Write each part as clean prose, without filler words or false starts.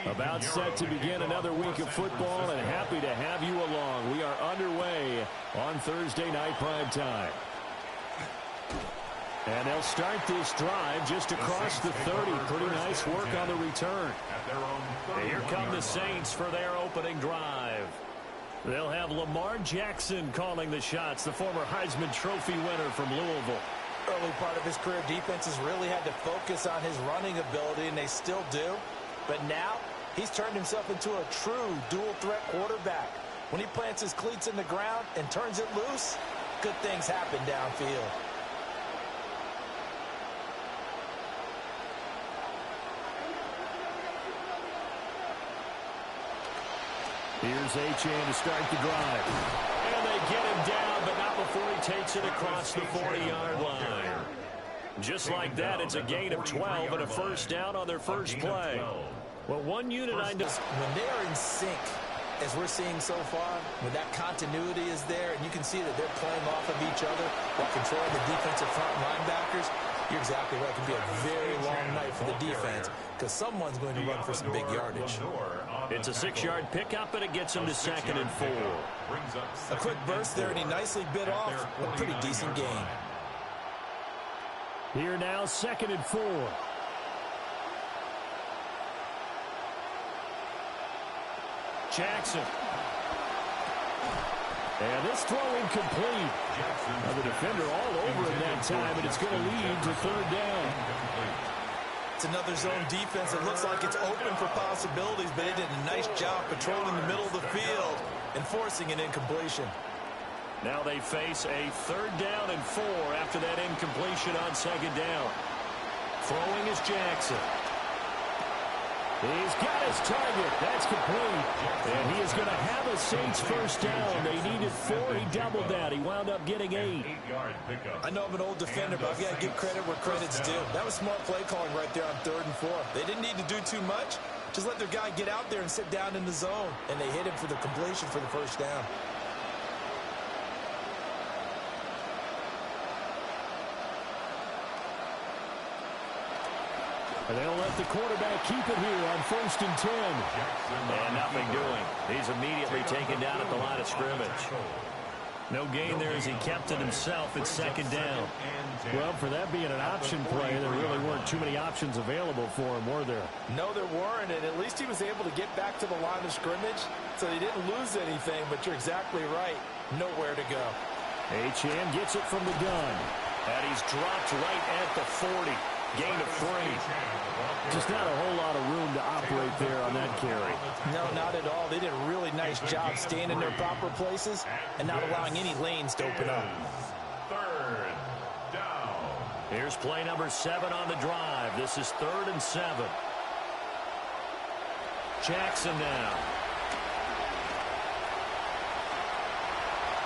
About set to begin another week of football, and happy to have you along. We are underway on Thursday night prime time. And they'll start this drive just across the 30. Pretty nice work on the return. And here come the Saints for their opening drive. They'll have Lamar Jackson calling the shots, the former Heisman Trophy winner from Louisville. Early part of his career, defenses really had to focus on his running ability, and they still do. But now, he's turned himself into a true dual-threat quarterback. When he plants his cleats in the ground and turns it loose, good things happen downfield. Here's Achane to start the drive. And they get him down, but not before he takes it across the 40-yard line. Just like that, it's a gain of 12 and a first down on their first play. Well, one unit I know. When they're in sync, as we're seeing so far, when that continuity is there, and you can see that they're playing off of each other while controlling the defensive front linebackers, you're exactly right. It can be a very long night for the defense because someone's going to run for some big yardage. It's a 6-yard pickup, and it gets him to 2nd and 4. A quick burst there, and he nicely bit off a pretty decent gain. Here now, 2nd and 4. Jackson. And this throw incomplete. Now the defender all over him that time, and it's going to lead to 3rd down. It's another zone defense. It looks like it's open for possibilities, but they did a nice job patrolling the middle of the field and forcing an incompletion. Now they face a 3rd down and 4 after that incompletion on 2nd down. Throwing is Jackson. He's got his target. That's complete. And he is going to have a Saints first down. They needed 4. He doubled that. He wound up getting 8. I know I'm an old defender, but I've got to give credit where credit's due. That was smart play calling right there on 3rd and 4. They didn't need to do too much. Just let their guy get out there and sit down in the zone. And they hit him for the completion for the first down. And they'll let the quarterback keep it here on 1st and 10. And nothing doing. He's immediately taken down at the line of scrimmage. No gain there as he kept it himself at 2nd down. Well, for that being an option play, there really weren't too many options available for him, were there? No, there weren't, and at least he was able to get back to the line of scrimmage, so he didn't lose anything, but you're exactly right. Nowhere to go. Achane gets it from the gun. And he's dropped right at the 40. Gain of 3. Just not a whole lot of room to operate there on that carry. No, not at all. They did a really nice job staying in their proper places and not allowing any lanes to open up. 3rd down. Here's play number 7 on the drive. This is 3rd and 7. Jackson now.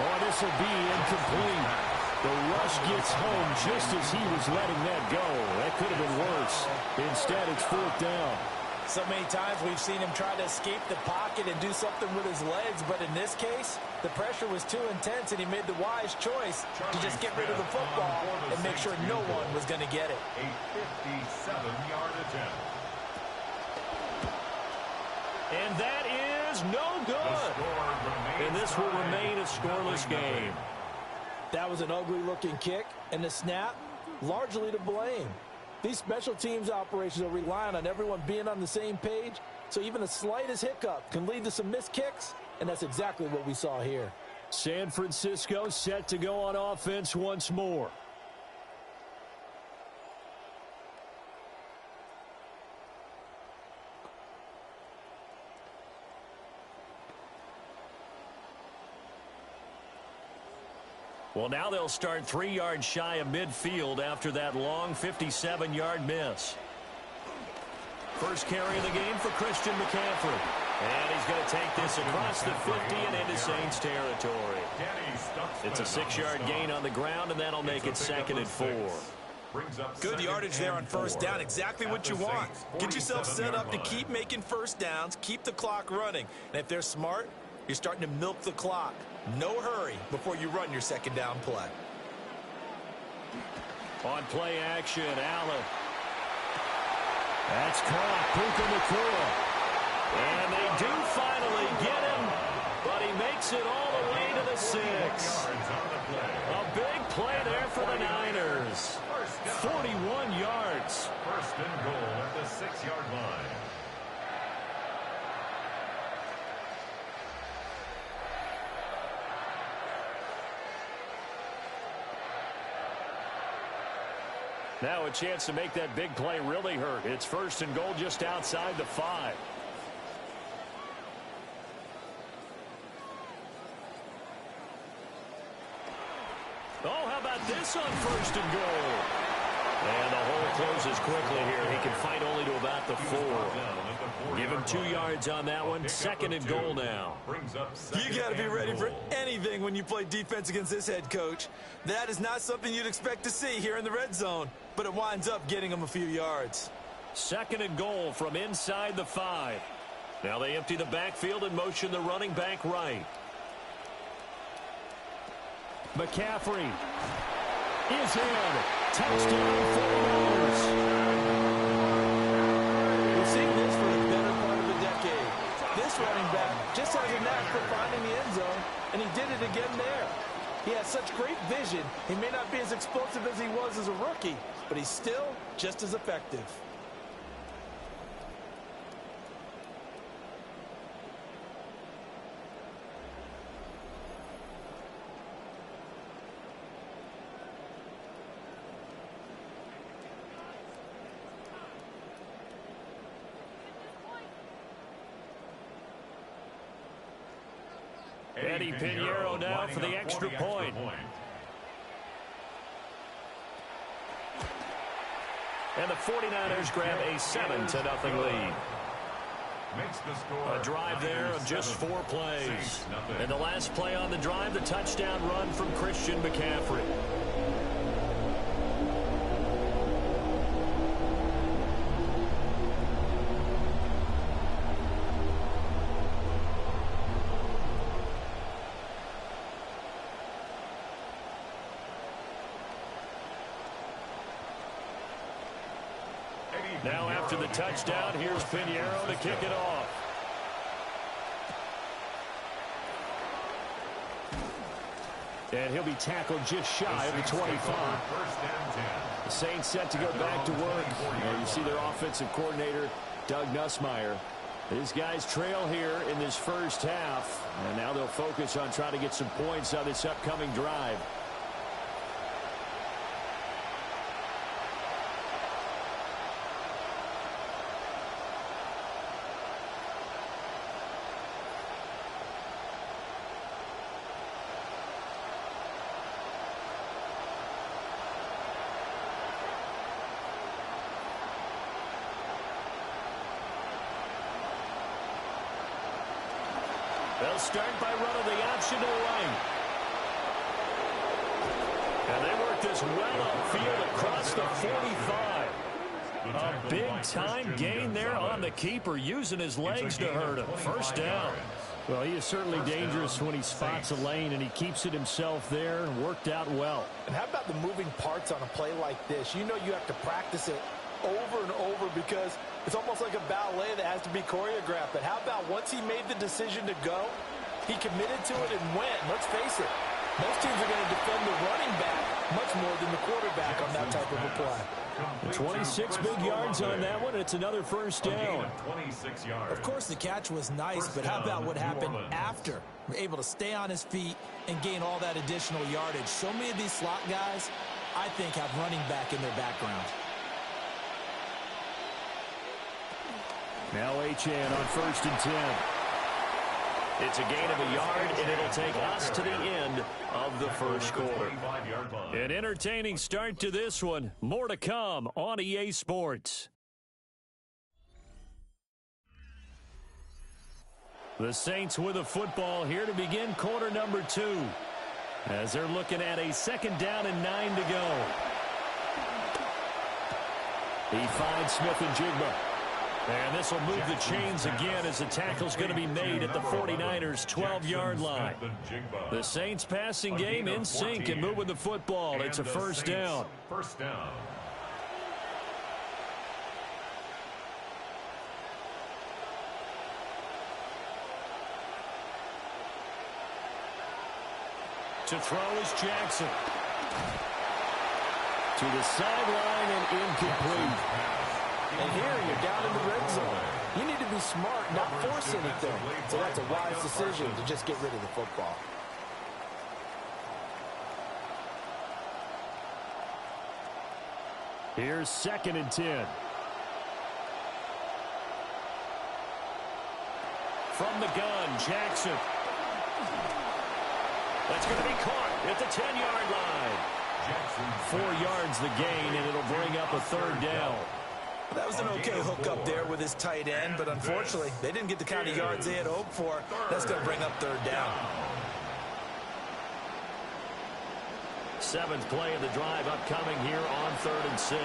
Oh, this will be incomplete. The rush gets home just as he was letting that go. That could have been worse. Instead, it's 4th down. So many times we've seen him try to escape the pocket and do something with his legs, but in this case, the pressure was too intense, and he made the wise choice to just get rid of the football and make sure no one was going to get it. A 57-yard attempt. And that is no good. And this will remain a scoreless game. That was an ugly-looking kick, and the snap, largely to blame. These special teams operations are relying on everyone being on the same page, so even the slightest hiccup can lead to some missed kicks, and that's exactly what we saw here. San Francisco set to go on offense once more. Well, now they'll start 3 yards shy of midfield after that long 57-yard miss. First carry of the game for Christian McCaffrey. And he's going to take this across the 50 and into Saints territory. It's a 6-yard gain on the ground, and that'll make it 2nd and 4. Good yardage there on first down. Exactly what you want. Get yourself set up to keep making first downs, keep the clock running. And if they're smart, you're starting to milk the clock. No hurry before you run your second down play. On play action, Allen. That's caught. Puka Nacua. And they do finally get him, but he makes it all the way to the 6. A big play there for the Niners. 41 yards. First and goal at the 6-yard line. Now a chance to make that big play really hurt. It's 1st and goal just outside the 5. Oh, how about this on 1st and goal? And the hole closes quickly here. He can fight only to about the 4. Give him 2 yards on that one. 2nd and goal now. You got to be ready for anything when you play defense against this head coach. That is not something you'd expect to see here in the red zone, but it winds up getting him a few yards. 2nd and goal from inside the 5. Now they empty the backfield and motion the running back right. McCaffrey is in. Touchdown 49ers. We're seeing this for the better part of a decade. This running back just has a knack for finding the end zone, and he did it again there. He has such great vision. He may not be as explosive as he was as a rookie, but he's still just as effective. Eddie Pinheiro now for the extra point. And the 49ers grab a 7-0 lead. A drive there of just 4 plays. And the last play on the drive, the touchdown run from Christian McCaffrey. Now after the touchdown, here's Pinheiro to kick it off. And he'll be tackled just shy of the 25. The Saints set to go back to work. And you see their offensive coordinator, Doug Nussmeier. These guys trail here in this first half. And now they'll focus on trying to get some points on this upcoming drive. They'll start by running the option to the right. make this well upfield across the 45. A big-time gain there on the keeper, using his legs to hurt him. First down. Well, he is certainly dangerous when he spots a lane, and he keeps it himself there and worked out well. And how about the moving parts on a play like this? You know you have to practice it over and over because it's almost like a ballet that has to be choreographed. But how about once he made the decision to go, he committed to it and went. Let's face it, most teams are going to defend the running back much more than the quarterback on that type of a play. 26 big yards on that one. It's another first down. 26 yards. Of course, the catch was nice, but how about what happened after? Able to stay on his feet and gain all that additional yardage. So many of these slot guys, I think, have running back in their background. Now Achane on 1st and 10. It's a gain of a yard, and it'll take us to the end of the first quarter. An entertaining start to this one. More to come on EA Sports. The Saints with a football here to begin quarter number 2. As they're looking at a second down and 9 to go. He finds Smith-Njigba. And this will move the chains again as the tackle's going to be made at the 49ers' 12-yard line. The Saints passing game in sync and moving the football. It's a first down. First down. To throw is Jackson. To the sideline and incomplete. And here you're down in the red zone. You need to be smart, not force anything. So that's a wise decision to just get rid of the football. Here's 2nd and 10. From the gun, Jackson. That's going to be caught at the 10-yard line. 4 yards the gain, and it'll bring up a third down. That was an okay hook up there with his tight end, but unfortunately, they didn't get the kind of yards they had hoped for. That's going to bring up third down. 7th play of the drive upcoming here on 3rd and 6.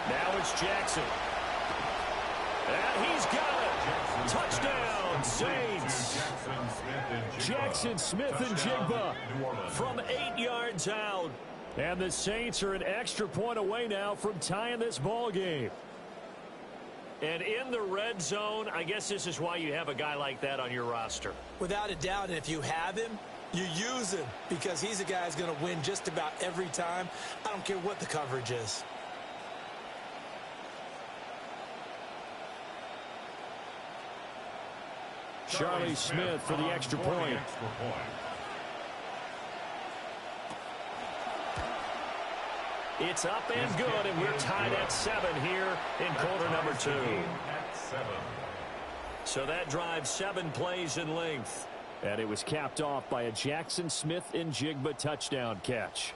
Now it's Jackson. And he's got it. Touchdown, Saints. Jackson Smith-Njigba From 8 yards out. And the Saints are an extra point away now from tying this ball game. And in the red zone, I guess this is why you have a guy like that on your roster. Without a doubt, and if you have him, you use him because he's a guy who's going to win just about every time. I don't care what the coverage is. Charlie Smith for the extra point. It's up and good, and we're tied at 7 here in quarter number 2. So that drives 7 plays in length. And it was capped off by a Jackson Smith-Njigba touchdown catch.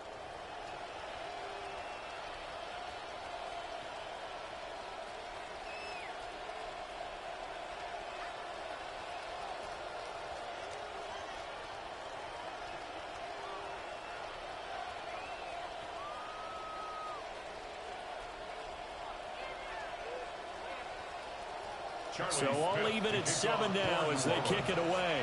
So all even at 7 now as they kick it away.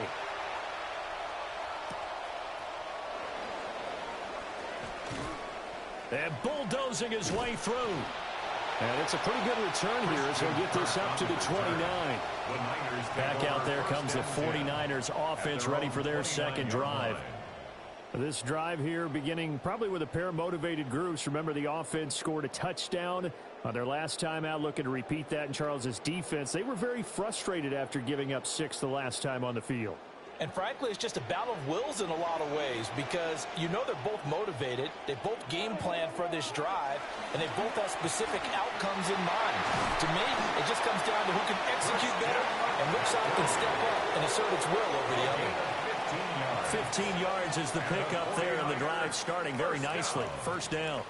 And bulldozing his way through. And it's a pretty good return here as he'll get this up to the 29. Back out there comes the 49ers offense ready for their second drive. This drive here beginning probably with a pair of motivated groups. Remember, the offense scored a touchdown on their last time out, looking to repeat that in Charles's defense. They were very frustrated after giving up 6 the last time on the field. And frankly, it's just a battle of wills in a lot of ways because you know they're both motivated. They both game plan for this drive, and they both have specific outcomes in mind. To me, it just comes down to who can execute better and which side can step up and assert its will over the other. 15 yards is the pickup there, and the drive starting very nicely. First down.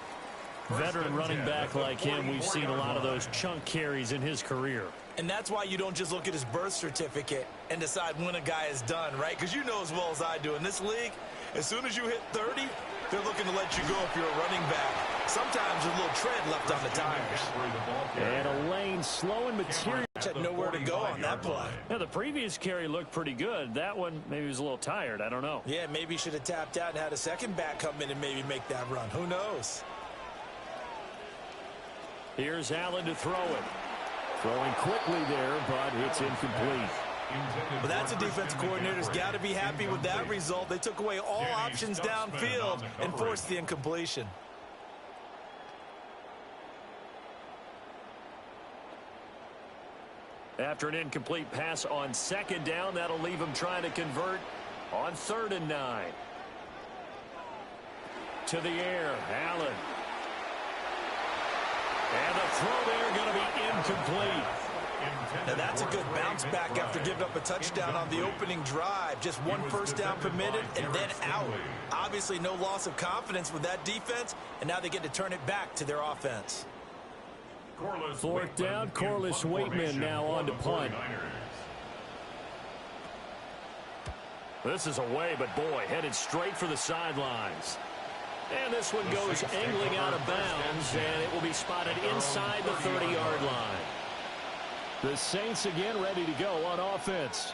Veteran running back like him, we've seen a lot of those chunk carries in his career. And that's why you don't just look at his birth certificate and decide when a guy is done, right? Because you know as well as I do, in this league, As soon as you hit 30, they're looking to let you go if you're a running back. Sometimes there's a little tread left on the tires. And a lane slowing material. Had nowhere to go on that play. Now, the previous carry looked pretty good. That one, maybe he was a little tired. I don't know. Yeah, maybe he should have tapped out and had a second back come in and maybe make that run. Who knows? Here's Allen to throw it. Throwing quickly there, but it's incomplete. Well, that's a defense coordinator's got to be happy with that result. They took away all options downfield and forced the incompletion. After an incomplete pass on second down, that'll leave him trying to convert on 3rd and 9. To the air, Allen. And the throw there going to be incomplete. Now that's a good bounce back after giving up a touchdown on the opening drive. Just one first down permitted and then out. Obviously no loss of confidence with that defense, and now they get to turn it back to their offense. 4th down, Corliss Waitman now on to punt. This is away, but boy, headed straight for the sidelines. And this one goes angling out of bounds, and it will be spotted inside the 30-yard line. The Saints again ready to go on offense.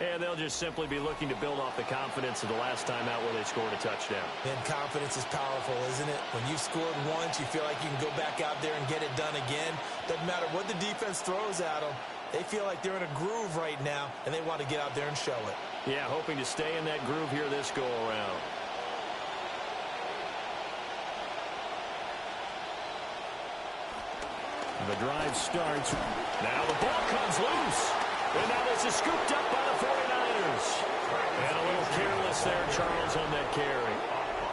And they'll just simply be looking to build off the confidence of the last time out where they scored a touchdown. And confidence is powerful, isn't it? When you've scored once, you feel like you can go back out there and get it done again. Doesn't matter what the defense throws at them. They feel like they're in a groove right now, and they want to get out there and show it. Yeah, hoping to stay in that groove here this go-around. The drive starts. Now the ball comes loose. And now this is scooped up by the 49ers. And a little careless there, Charles, on that carry.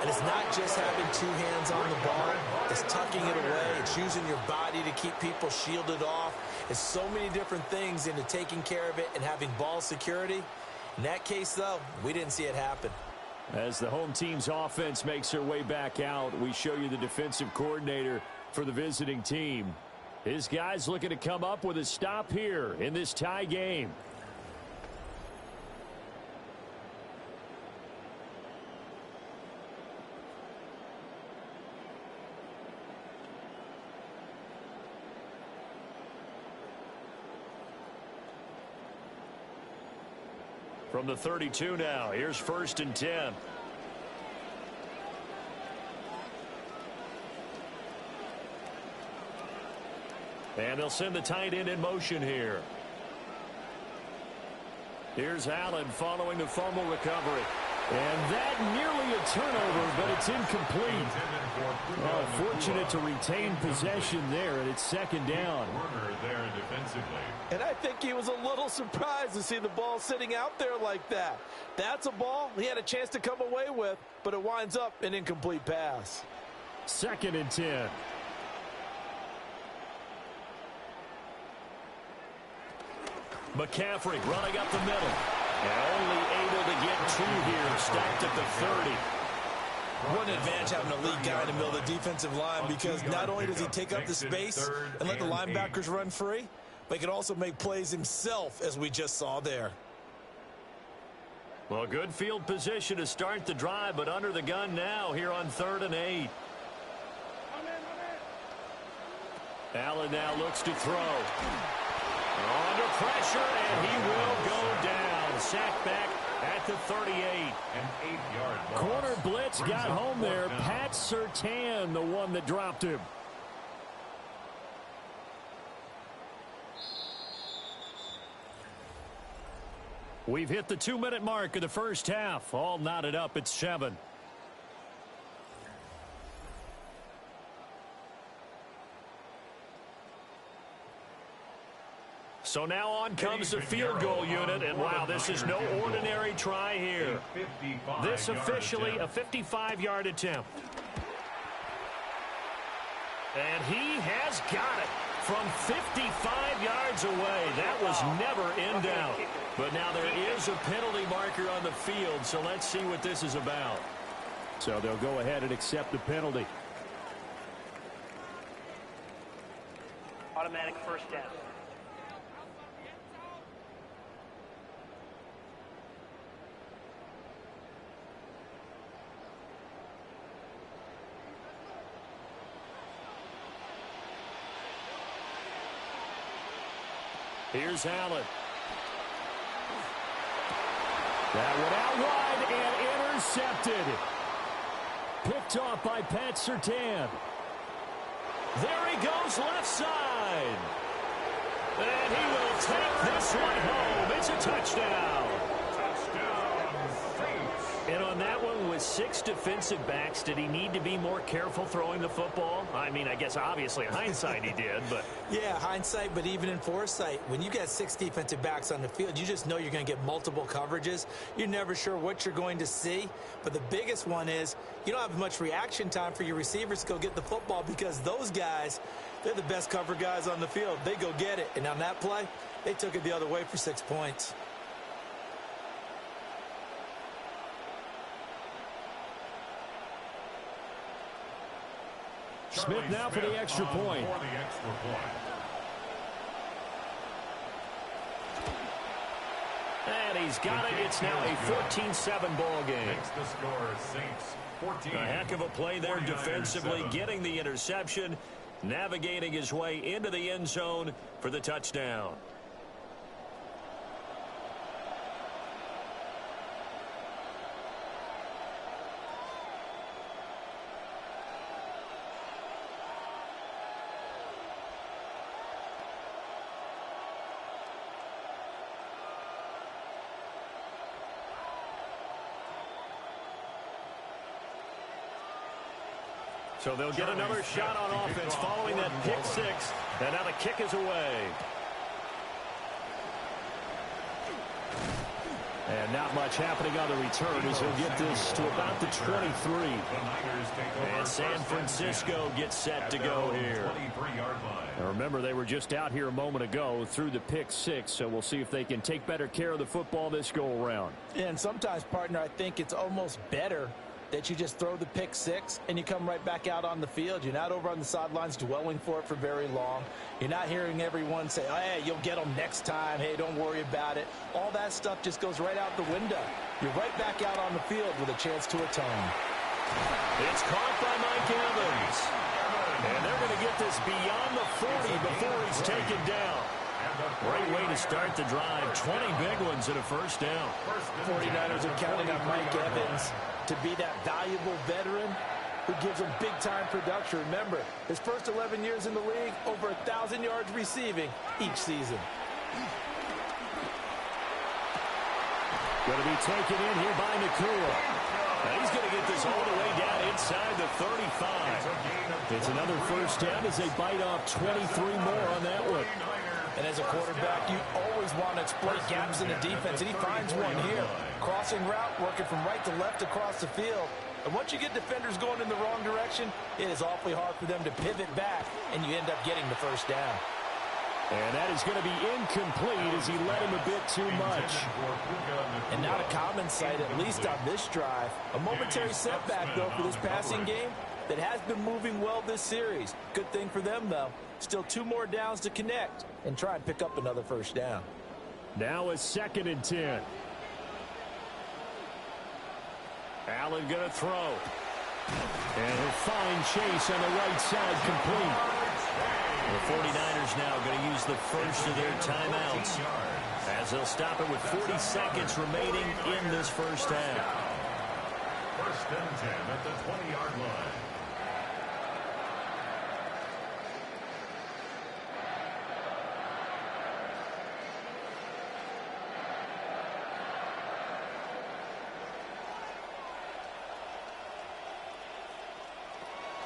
And it's not just having two hands on the ball. It's tucking it away. It's using your body to keep people shielded off. It's so many different things into taking care of it and having ball security. In that case, though, we didn't see it happen. As the home team's offense makes their way back out, we show you the defensive coordinator for the visiting team. His guys looking to come up with a stop here in this tie game. From the 32 now, here's 1st and 10. And they'll send the tight end in motion here. Here's Allen following the fumble recovery. And that nearly a turnover, but it's incomplete. Oh, fortunate to retain possession there, and it's 2nd down. And I think he was a little surprised to see the ball sitting out there like that. That's a ball he had a chance to come away with, but it winds up an incomplete pass. 2nd and 10. McCaffrey running up the middle. And only able to get 2 here, stopped at the 30. What an advantage having a lead guy in the middle of the defensive line, because not only does he take up the space and let the linebackers run free, but he can also make plays himself, as we just saw there. Well, good field position to start the drive, but under the gun now here on 3rd and 8. Allen now looks to throw. Under pressure, and he will go down. Sacked back at the 38. An 8-yard loss. Corner blitz got home there. Pat Surtain, the one that dropped him. We've hit the 2-minute mark of the first half. All knotted up at 7. So now on comes the field goal unit, and wow, this is no ordinary try here. This officially a 55-yard attempt. And he has got it from 55 yards away. That was never in doubt. But now there is a penalty marker on the field, so let's see what this is about. So they'll go ahead and accept the penalty. Automatic first down. Here's Allen. That one out wide and intercepted. Picked off by Pat Surtain. There he goes left side. And he will take this one home. It's a touchdown. And on that one, with 6 defensive backs, did he need to be more careful throwing the football? I mean, I guess obviously in hindsight he did, but... Yeah, hindsight, but even in foresight, when you got 6 defensive backs on the field, you just know you're going to get multiple coverages. You're never sure what you're going to see. But the biggest one is you don't have much reaction time for your receivers to go get the football because those guys, they're the best cover guys on the field. They go get it. And on that play, they took it the other way for 6 points. Smith now for the extra point. And he's got it. It's now a 14-7 ball game. The score is Saints 14. A heck of a play there defensively, getting the interception, navigating his way into the end zone for the touchdown. So they'll get another shot on offense following that pick 6. And now the kick is away. And not much happening on the return as he'll get this to about the 23. And San Francisco gets set to go here. Now remember, they were just out here a moment ago through the pick 6, so we'll see if they can take better care of the football this go-around. And sometimes, partner, I think it's almost better that you just throw the pick 6 and you come right back out on the field. You're not over on the sidelines dwelling for it for very long. You're not hearing everyone say, oh, hey, you'll get them next time. Hey, don't worry about it. All that stuff just goes right out the window. You're right back out on the field with a chance to atone. It's caught by Mike Evans. And they're going to get this beyond the 40 before he's taken down. Great way to start the drive. 20 big ones and a first down. 49ers are counting on Mike Evans to be that valuable veteran who gives them big-time production. Remember, his first 11 years in the league, over 1,000 yards receiving each season. Going to be taken in here by Nakua. He's going to get this all the way down inside the 35. It's another first down as they bite off 23 more on that one. And as a quarterback, you always want to exploit gaps in the defense, and he finds one here. Crossing route, working from right to left across the field. And once you get defenders going in the wrong direction, it is awfully hard for them to pivot back, and you end up getting the first down. And that is going to be incomplete as he led him a bit too much. And not a common sight, at least on this drive. A momentary setback, though, for this passing game that has been moving well this series. Good thing for them, though. Still 2 more downs to connect and try and pick up another first down. Now a 2nd and 10. Allen going to throw. And he'll find Chase on the right side complete. The 49ers now going to use the first of their timeouts as they'll stop it with 40 seconds remaining in this first half. 1st and 10 at the 20-yard line.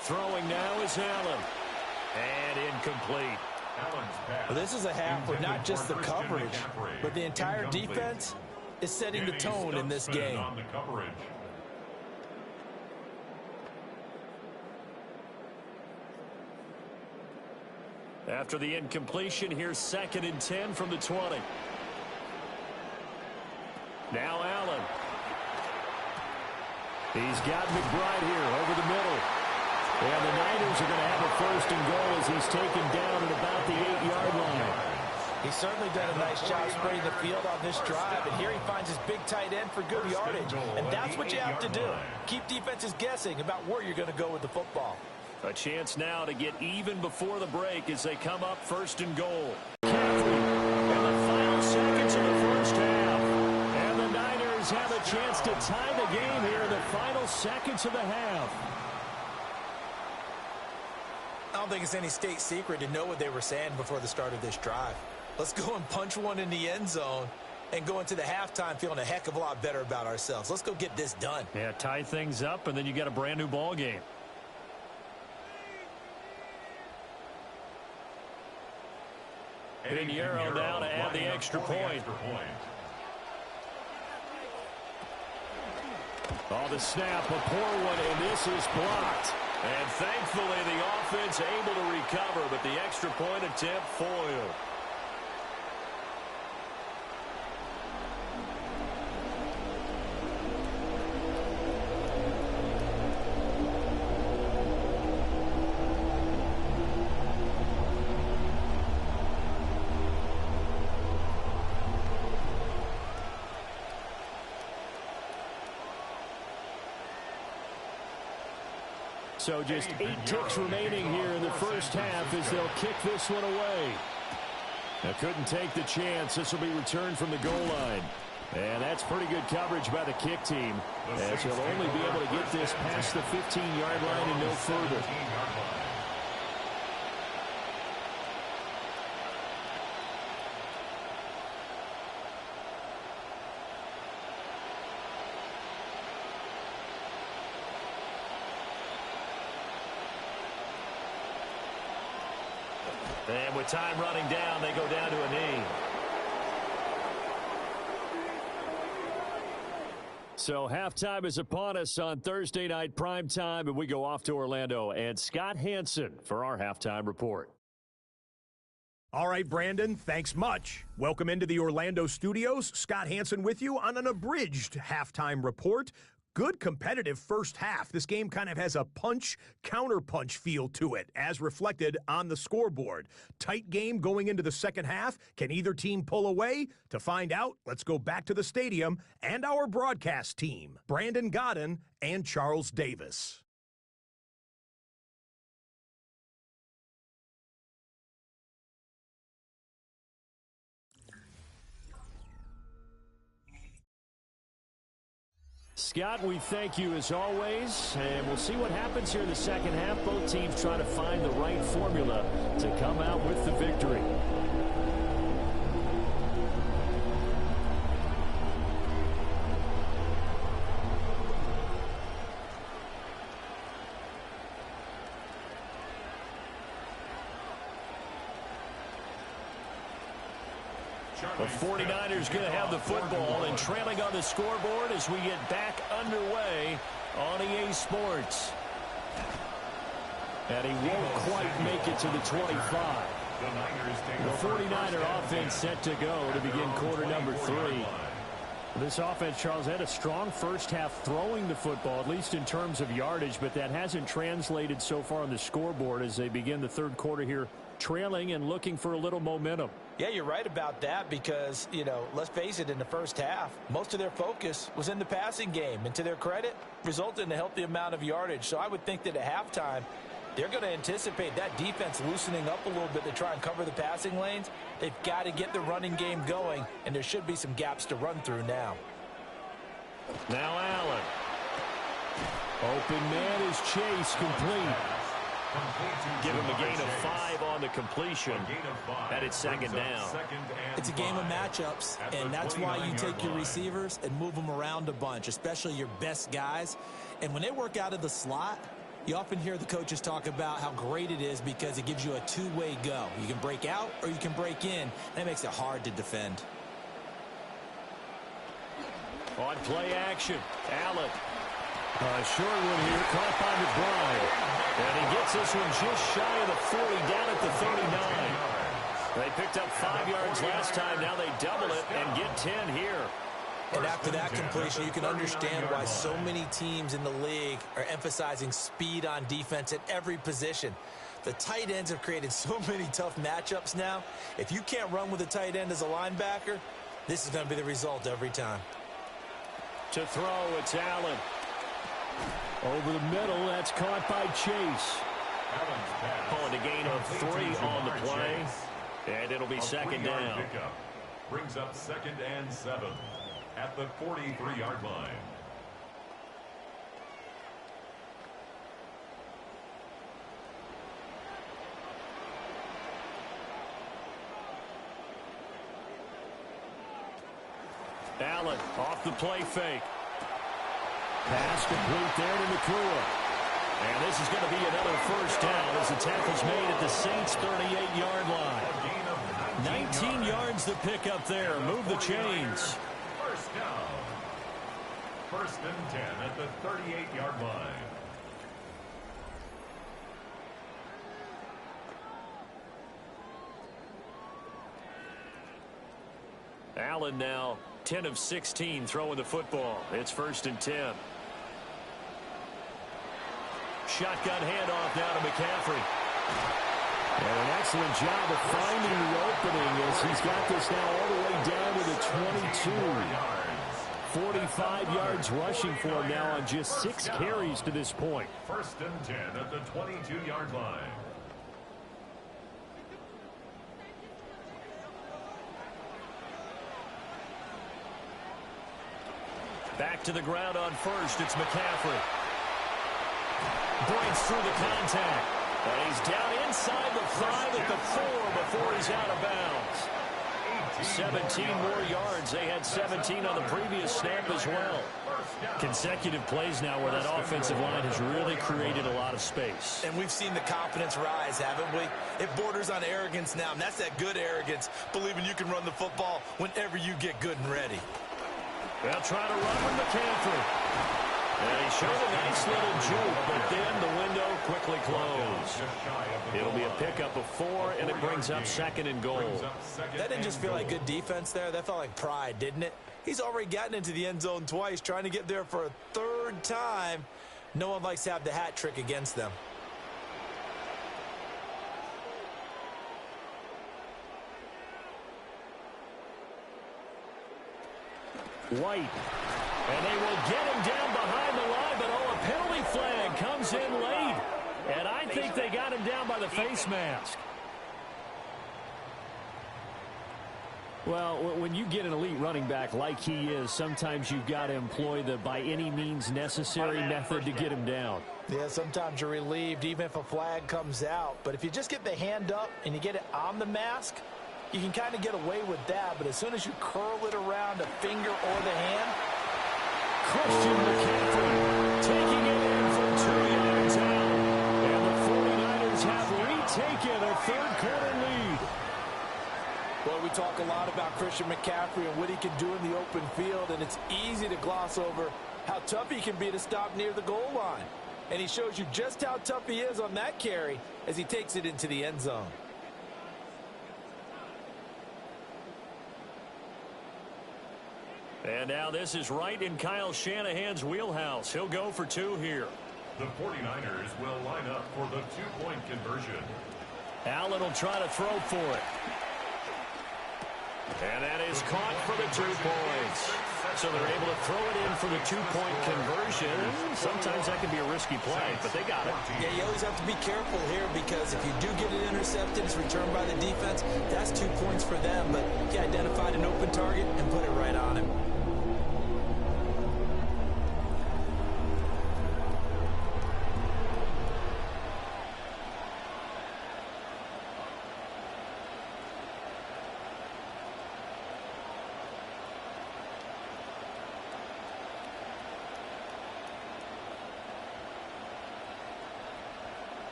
Throwing now is Allen. And incomplete. Well, this is a half where not just the coverage, but the entire defense is setting the tone in this game. After the incompletion, here's 2nd and 10 from the 20. Now Allen. He's got McBride here over the middle. And the Niners are going to have a 1st and goal as he's taken down at about the 8-yard line. He's certainly done a nice job spreading the field on this drive, and here he finds his big tight end for good yardage. And that's what you have to do. Keep defenses guessing about where you're going to go with the football. A chance now to get even before the break as they come up 1st and goal. And chance to tie the game here in the final seconds of the half. I don't think it's any state secret to know what they were saying before the start of this drive. Let's go and punch one in the end zone and go into the halftime feeling a heck of a lot better about ourselves. Let's go get this done. Yeah, tie things up, and then you got a brand new ball game. Pinheiro now to add the extra point. Oh, the snap, a poor one, and this is blocked. And thankfully the offense able to recover, but the extra point attempt foiled. So just 8 ticks remaining here in the first half as they'll kick this one away. Now couldn't take the chance. This will be returned from the goal line. And that's pretty good coverage by the kick team, as they'll only be able to get this past the 15-yard line and no further. And with time running down, they go down to a knee. So halftime is upon us on Thursday night primetime, and we go off to Orlando. And Scott Hanson for our halftime report. All right, Brandon, thanks much. Welcome into the Orlando studios. Scott Hanson with you on an abridged halftime report. Good competitive first half. This game kind of has a punch-counterpunch feel to it, as reflected on the scoreboard. Tight game going into the second half. Can either team pull away? To find out, let's go back to the stadium and our broadcast team, Brandon Godden and Charles Davis. Scott, we thank you as always, and we'll see what happens here in the second half. Both teams trying to find the right formula to come out with the victory. The 49ers going to have the football and trailing on the scoreboard as we get back underway on EA Sports. And he won't quite make it to the 25. The 49er offense set to go to begin quarter number 3. This offense, Charles, had a strong first half throwing the football, at least in terms of yardage, but that hasn't translated so far on the scoreboard as they begin the third quarter here, trailing and looking for a little momentum. Yeah, you're right about that because, you know, let's face it, in the first half, most of their focus was in the passing game. And to their credit, resulted in a healthy amount of yardage. So I would think that at halftime, they're going to anticipate that defense loosening up a little bit to try and cover the passing lanes. They've got to get the running game going, and there should be some gaps to run through now. Now Allen. Open man is Chase, complete. Give him a gain of 5 on the completion. And it's second down. It's a game of matchups, and that's why you take your receivers and move them around a bunch, especially your best guys. And when they work out of the slot, you often hear the coaches talk about how great it is because it gives you a two-way go. You can break out or you can break in, and it makes it hard to defend. On play action, Allen. Short one here, caught by McBride. And he gets this one just shy of the 40, down at the 39. They picked up 5 yards last time. Now they double it and get 10 here. And after that completion, you can understand why so many teams in the league are emphasizing speed on defense at every position. The tight ends have created so many tough matchups now. If you can't run with a tight end as a linebacker, this is going to be the result every time. To throw, it's Allen. Over the middle, that's caught by Chase. Calling a gain of 3 on the play, and it'll be second down. Brings up 2nd and 7. at the 43-yard line. Allen off the play fake. Pass complete there to Nakua. And this is going to be another first down as the tackle's made at the Saints' 38-yard line. 19 yards to pick up there. Move the chains. First down. First and 10 at the 38-yard line. Allen now 10 of 16 throwing the football. It's first and 10. Shotgun handoff now to McCaffrey. And an excellent job of finding the opening as he's got this now all the way down to the 22. 45 yards rushing for him now on just 6 carries to this point. First and 10 at the 22-yard line. Back to the ground on first. It's McCaffrey. Breaks through the contact. And he's down inside the 5 at the 4 before he's out of bounds. 17 more yards. They had 17 on the previous snap as well. Consecutive plays now where that offensive line has really created a lot of space. And we've seen the confidence rise, haven't we? It borders on arrogance now, and that's that good arrogance, believing you can run the football whenever you get good and ready. They'll try to run with McCaffrey. And he showed a nice little juke, but then the window quickly closed. It'll be a pickup of 4, and it brings up second and goal. That didn't just feel like good defense there. That felt like pride, didn't it? He's already gotten into the end zone twice, trying to get there for a 3rd time. No one likes to have the hat trick against them. White. And they will get him down behind the line, but a penalty flag comes in late. And I think they got him down by the face mask. Well, when you get an elite running back like he is, sometimes you've got to employ the by any means necessary method to get him down. Yeah, sometimes you're relieved even if a flag comes out. But if you just get the hand up and you get it on the mask, you can kind of get away with that. But as soon as you curl it around a finger or the hand, Christian McCaffrey taking it in from 2 yards out. And the 49ers have retaken a 3rd quarter lead. well, we talk a lot about Christian McCaffrey and what he can do in the open field, and it's easy to gloss over how tough he can be to stop near the goal line. And he shows you just how tough he is on that carry as he takes it into the end zone. And now this is right in Kyle Shanahan's wheelhouse. He'll go for 2 here. The 49ers will line up for the 2-point conversion. Allen will try to throw for it. And that is caught for the 2 points. So they're able to throw it in for the 2-point conversion. Sometimes that can be a risky play, but they got it. Yeah, you always have to be careful here because if you do get it intercepted, it's returned by the defense, that's 2 points for them. But he identified an open target and put it right on him.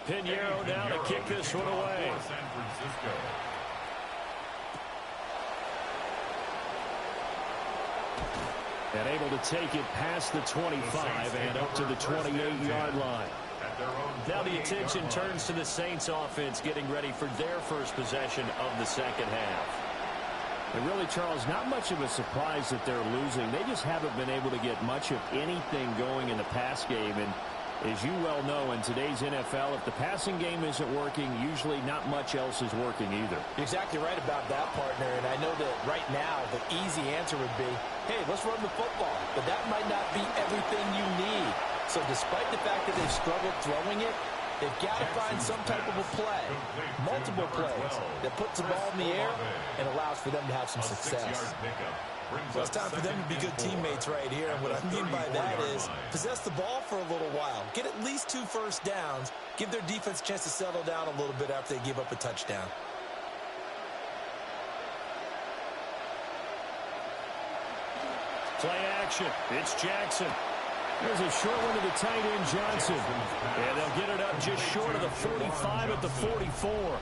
Pinheiro now to kick this one away. San Francisco. And able to take it past the 25 and up to the 28-yard line. Now the attention turns to the Saints offense getting ready for their first possession of the second half. And really, Charles, not much of a surprise that they're losing. They just haven't been able to get much of anything going in the pass game. And as you well know, in today's NFL, if the passing game isn't working, usually not much else is working either. You're exactly right about that, partner. And I know that right now the easy answer would be, hey, let's run the football. But that might not be everything you need. So despite the fact that they've struggled throwing it, They've got to find some type of a play, multiple plays, that puts the ball in the air and allows for them to have some success. Well, it's time for them to be good teammates right here. And what I mean by that is possess the ball for a little while. Get at least 2 first downs. Give their defense a chance to settle down a little bit after they give up a touchdown. Play action. It's Jackson. There's a short one to the tight end, Johnson. And they'll get it up just short of the 45 at the 44.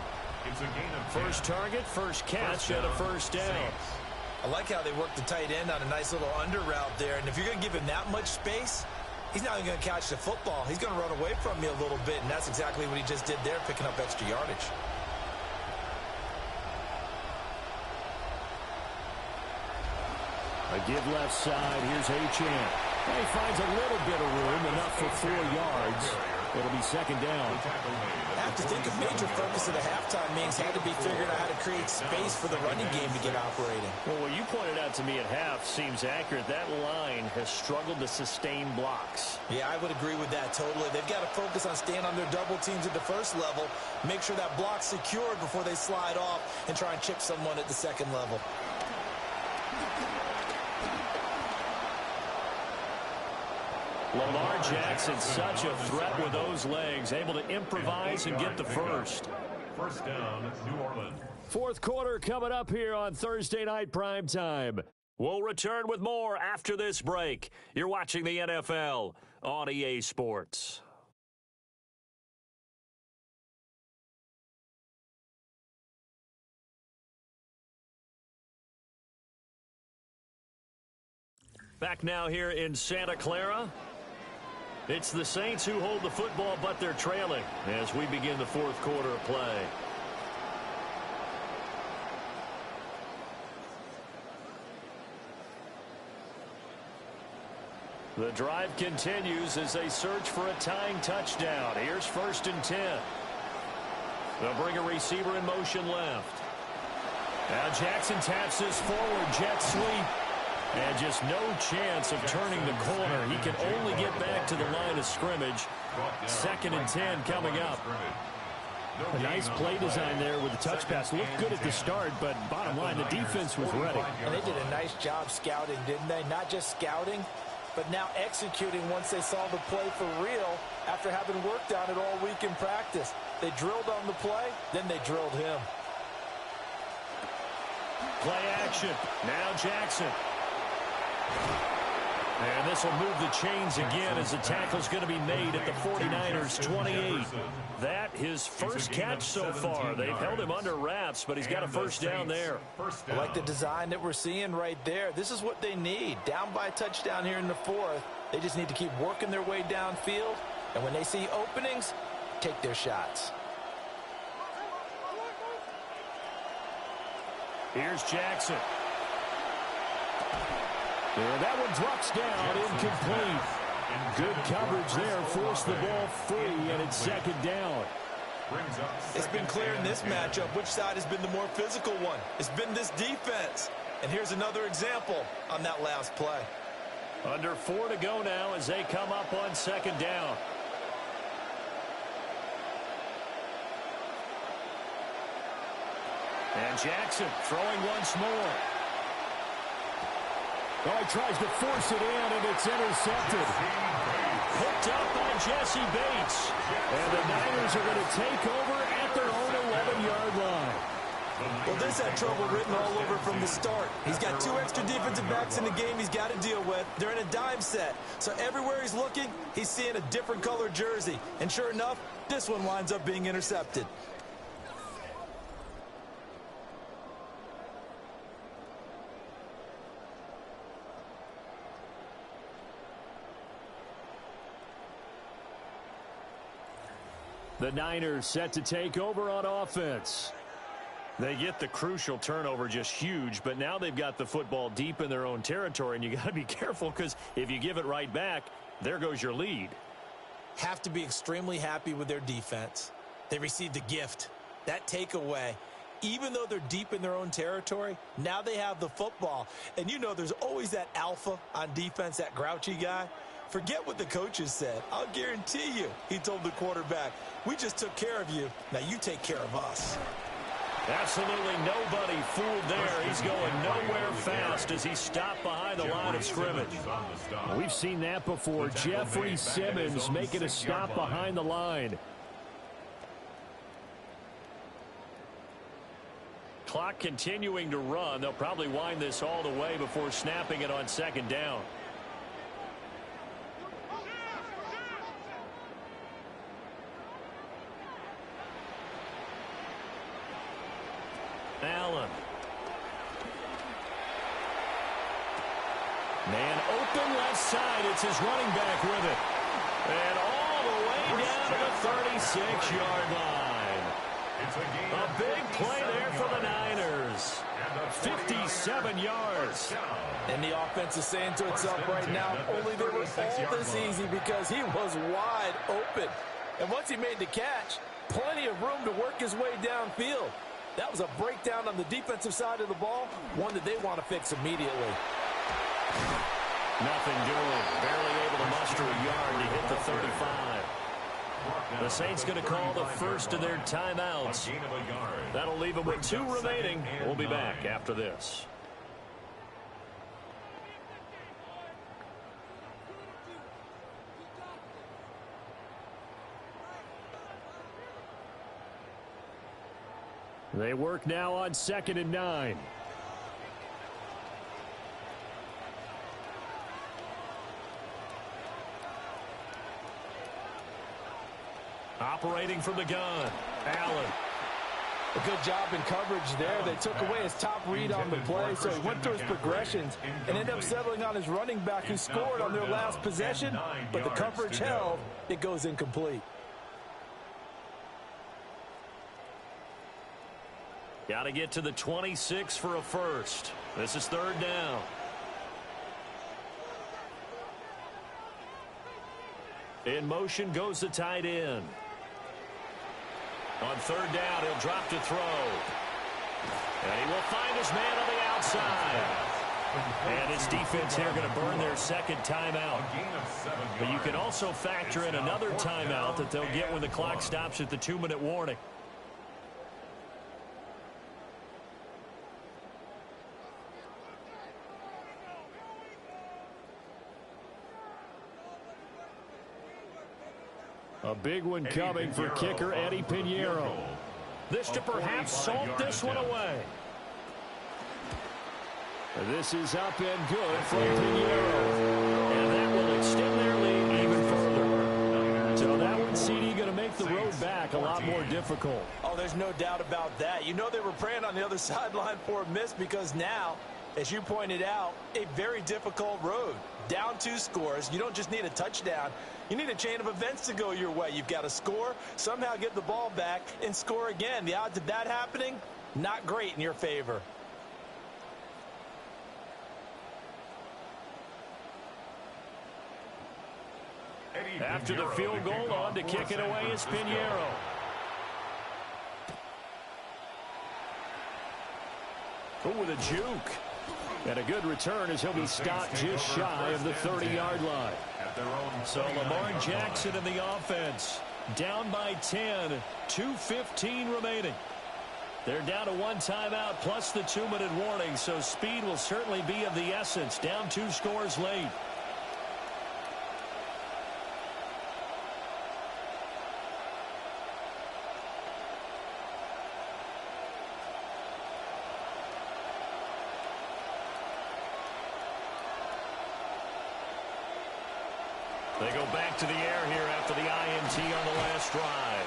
First target, first catch, and a first down. I like how they work the tight end on a nice little under route there. And if you're going to give him that much space, he's not even going to catch the football. He's going to run away from you a little bit, and that's exactly what he just did there, picking up extra yardage. A give left side. Here's Achane. He finds a little bit of room, enough for 4 yards. It'll be second down. I have to think a major focus of the halftime means had to be figuring out how to create space for the running game to get operating. Well, what you pointed out to me at half seems accurate. That line has struggled to sustain blocks. Yeah, I would agree with that totally. They've got to focus on staying on their double teams at the first level, make sure that block's secured before they slide off and try and chip someone at the second level. Lamar Jackson, such a threat with those legs, able to improvise and get the first. First down, New Orleans. Fourth quarter coming up here on Thursday Night Primetime. We'll return with more after this break. You're watching the NFL on EA Sports. Back now here in Santa Clara. It's the Saints who hold the football, but they're trailing as we begin the fourth quarter of play. The drive continues as they search for a tying touchdown. Here's 1st and 10. They'll bring a receiver in motion left. Now Jackson taps this forward, jet sweep. And just no chance of turning the corner. He can only get back to the line of scrimmage. 2nd and 10 coming up. A nice play design there with the touch pass. Looked good at the start, but bottom line, the defense was ready. And they did a nice job scouting, didn't they? Not just scouting, but now executing once they saw the play for real after having worked on it all week in practice. They drilled on the play, then they drilled him. Play action. Now Jackson. And this will move the chains again as the tackle's going to be made at the 49ers 28. That his first catch so far. They've held him under wraps, but he's got a first down there. I like the design that we're seeing right there. This is what they need. Down by a touchdown here in the fourth. They just need to keep working their way downfield. And when they see openings, take their shots. Here's Jackson. And that one drops down, incomplete. Good coverage there, forced the ball free, and it's second down. It's been clear in this matchup which side has been the more physical one. It's been this defense. And here's another example on that last play. Under 4 to go now as they come up on second down. And Jackson throwing once more. Oh, he tries to force it in, and it's intercepted. Picked up by Jesse Bates. And the Niners are going to take over at their own 11-yard line. Well, this had trouble written all over from the start. He's got 2 extra defensive backs in the game he's got to deal with. They're in a dime set. So everywhere he's looking, he's seeing a different color jersey. And sure enough, this one winds up being intercepted. The Niners set to take over on offense. They get the crucial turnover, just huge, but now they've got the football deep in their own territory, and you got to be careful because if you give it right back, there goes your lead. Have to be extremely happy with their defense. They received a gift. That takeaway, even though they're deep in their own territory, now they have the football. And you know there's always that alpha on defense, that grouchy guy. Forget what the coaches said. I'll guarantee you, he told the quarterback, we just took care of you. Now you take care of us. Absolutely nobody fooled there. He's going nowhere fast as he stopped behind the line of scrimmage. We've seen that before. Jeffrey Simmons making a stop behind the line. Clock continuing to run. They'll probably wind this all the way before snapping it on second down. Allen. Man open left side. It's his running back with it. And all the way down to the 36-yard line. A big play there for the Niners. 57 yards. And the offense is saying to itself right now, only they were all this easy because he was wide open. And once he made the catch, plenty of room to work his way downfield. That was a breakdown on the defensive side of the ball, one that they want to fix immediately. Nothing doing. Barely able to muster a yard to hit the 35. The Saints going to call the first of their timeouts. That'll leave them with 2 remaining. We'll be back after this. They work now on 2nd and 9. Operating from the gun, Allen. A good job in coverage there. They took away his top read on the play, so he went through his progressions and ended up settling on his running back who scored on their last possession, but the coverage held. It goes incomplete. Got to get to the 26 for a first. This is 3rd down. In motion goes the tight end. On 3rd down, he'll drop to throw. And he will find his man on the outside. And his defense here going to burn their 2nd timeout. But you can also factor in another timeout that they'll get when the clock stops at the 2-minute warning. A big one coming for kicker Eddie Pinheiro. This to perhaps salt this one away. This is up and good from Pinheiro. And that will extend their lead even further. So that one, CD, going to make the road back a lot more difficult. Oh, there's no doubt about that. You know they were praying on the other sideline for a miss because now, as you pointed out, a very difficult road. Down 2 scores. You don't just need a touchdown. You need a chain of events to go your way. You've got to score, somehow get the ball back, and score again. The odds of that happening, not great in your favor. After the field goal, on to kick it away is Pinheiro. Oh, with a juke. And a good return as he'll be stopped just shy of the 30-yard line. So Lamar Jackson in the offense. Down by 10. 2:15 remaining. They're down to 1 timeout plus the 2-minute warning, so speed will certainly be of the essence. Down 2 scores late. They go back to the air here after the INT on the last drive.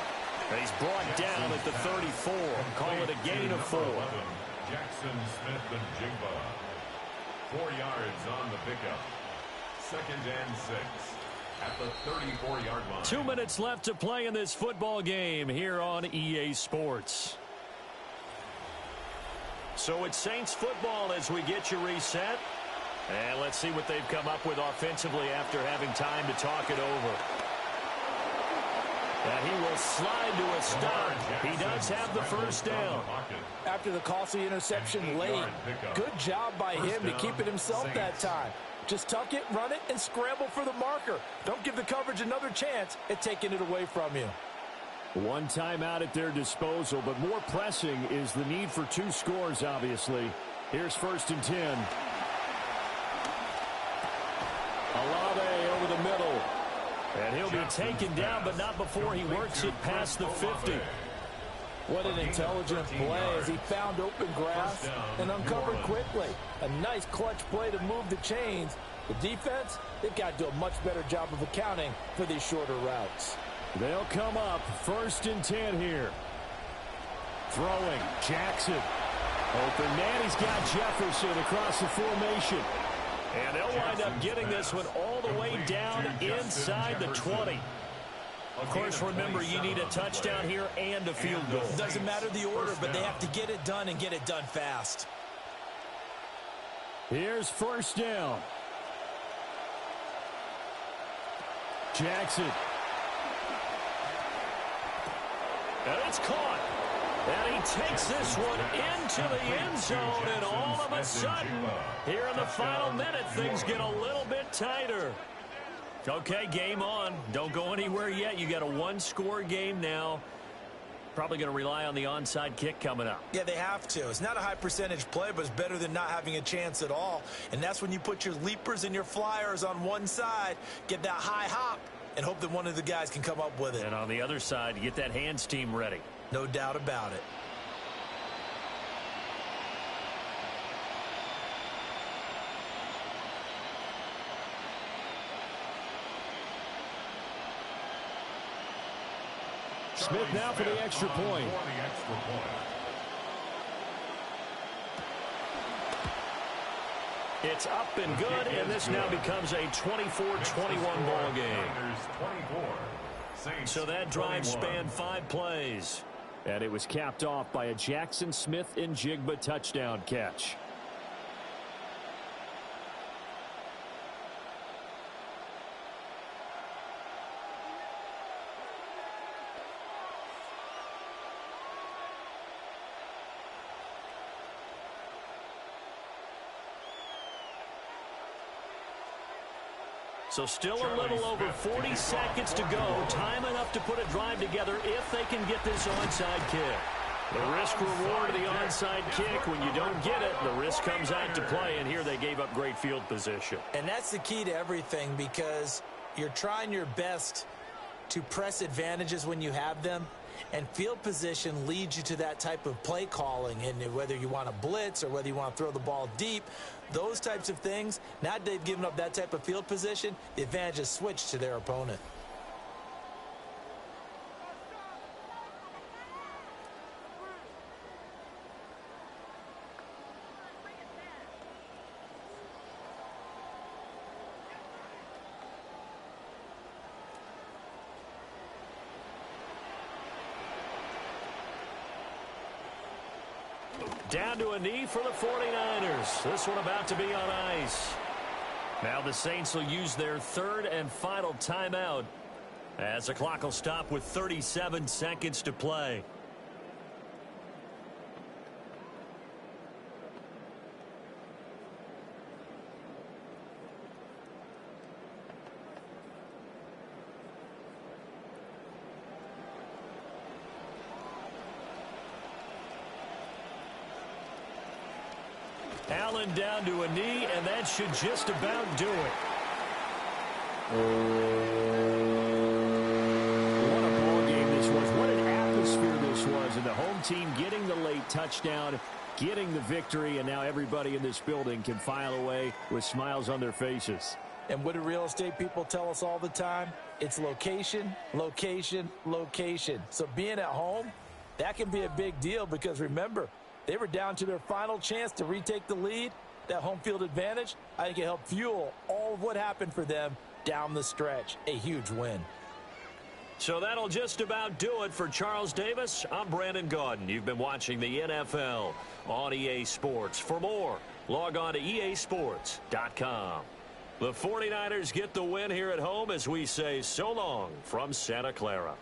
And he's brought down at the 34. Call it a gain of 4. Jackson Smith and Jigba. 4 yards on the pickup. 2nd and 6 at the 34-yard line. 2 minutes left to play in this football game here on EA Sports. So it's Saints football as we get you reset. And let's see what they've come up with offensively after having time to talk it over. And he will slide to a stop. He does have the first down. After the costly interception late, good job by him to keep it himself that time. Just tuck it, run it, and scramble for the marker. Don't give the coverage another chance at taking it away from you. One timeout at their disposal, but more pressing is the need for 2 scores, obviously. Here's 1st and 10. Olave over the middle. And he'll be taken down, but not before he works it past the 50. What an intelligent play as he found open grass and uncovered quickly. A nice clutch play to move the chains. The defense, they've got to do a much better job of accounting for these shorter routes. They'll come up 1st and 10 here. Throwing, Jackson. Open man, he's got Jefferson across the formation. And they'll wind up getting this one all the way down inside the 20. Of course, remember, you need a touchdown here and a field goal. Doesn't matter the order, but they have to get it done and get it done fast. Here's 1st down. Jackson. And it's caught. And he takes this one into the end zone, and all of a sudden, here in the final minute, things get a little bit tighter. Okay, game on. Don't go anywhere yet. You got a 1-score game now. Probably going to rely on the onside kick coming up. Yeah, they have to. It's not a high percentage play, but it's better than not having a chance at all. And that's when you put your leapers and your flyers on one side, get that high hop, and hope that one of the guys can come up with it. And on the other side, get that hands team ready. No doubt about it. Smith now for the extra point. It's up and good, and this now becomes a 24-21 ball game. So that drive spanned 5 plays. And it was capped off by a Jackson Smith-Njigba touchdown catch. So still a little over 40 seconds to go. Time enough to put a drive together if they can get this onside kick. The risk-reward of the onside kick, when you don't get it, the risk comes out to play, and here they gave up great field position. And that's the key to everything, because you're trying your best to press advantages when you have them, and field position leads you to that type of play calling. And whether you want to blitz or whether you want to throw the ball deep, those types of things, now that they've given up that type of field position, the advantage is switched to their opponent. Down to a knee for the 49ers. This one about to be on ice. Now the Saints will use their 3rd and final timeout as the clock will stop with 37 seconds to play. Allen down to a knee, and that should just about do it. What a ball game this was. What an atmosphere this was. And the home team getting the late touchdown, getting the victory, and now everybody in this building can file away with smiles on their faces. And what do real estate people tell us all the time? It's location, location, location. So being at home, that can be a big deal, because remember, they were down to their final chance to retake the lead. That home field advantage, I think it helped fuel all of what happened for them down the stretch. A huge win. So that'll just about do it for Charles Davis. I'm Brandon Gaudin. You've been watching the NFL on EA Sports. For more, log on to easports.com. The 49ers get the win here at home as we say so long from Santa Clara.